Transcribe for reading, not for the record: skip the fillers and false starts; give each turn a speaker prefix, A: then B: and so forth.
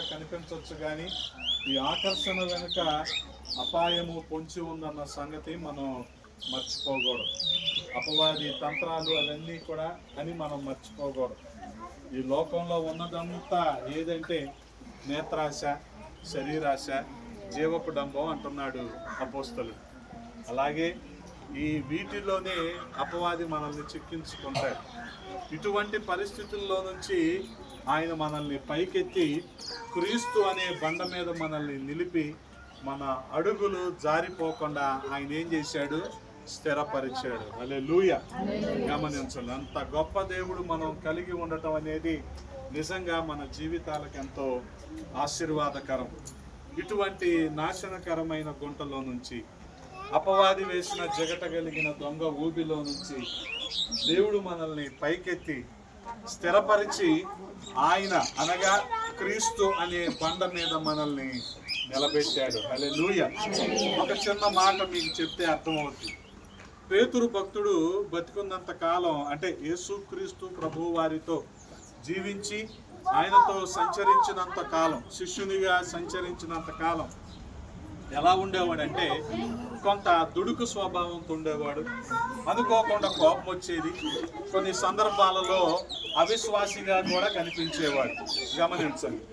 A: కనిపించవచ్చు కానీ ఈ ఆకర్షణ వెనుక అపాయము పొంచి ఉందన్న సంగతి మనం మర్చిపోకూడదు. అపవాది తంత్రాలు అవన్నీ కూడా అని మనం మర్చిపోకూడదు. ఈ లోకంలో ఉన్నదంతా ఏదంటే నేత్రాశ, శరీరాశ, జీవపు డంబం అంటున్నాడు అపోస్తలుడు. అలాగే ఈ వీటిలోనే అపవాది మనల్ని చిక్కించుకుంటాడు. ఇటువంటి పరిస్థితుల్లో నుంచి ఆయన మనల్ని పైకెత్తి క్రీస్తు అనే బండ మీద మనల్ని నిలిపి మన అడుగులు జారిపోకుండా ఆయన ఏం చేశాడు? స్థిరపరిచాడు. హల్లెలూయా. గమనించాలి, అంత గొప్ప దేవుడు మనం కలిగి ఉండటం అనేది నిజంగా మన జీవితాలకు ఎంతో ఆశీర్వాదకరం. ఇటువంటి నాశనకరమైన గుంటలో నుంచి, అపవాది వేసిన జగటగలిగిన దొంగ ఊబిలో నుంచి దేవుడు మనల్ని పైకెత్తి స్థిరపరిచి ఆయన అనగా క్రీస్తు అనే బండ మీద మనల్ని నిలబెట్టాడు. హల్లెలూయా. ఒక చిన్న మాట మీకు చెప్తే అర్థమవుతుంది. పేతురు భక్తుడు బతికున్నంత కాలం, అంటే యేసుక్రీస్తు ప్రభు వారితో జీవించి ఆయనతో సంచరించినంత కాలం, శిష్యునిగా సంచరించినంత కాలం ఎలా ఉండేవాడంటే కొంత దుడుకు స్వభావంతో ఉండేవాడు. అనుకోకుండా కోపం వచ్చేది. కొన్ని సందర్భాలలో అవిశ్వాసిగా కూడా కనిపించేవాడు. గమనించండి.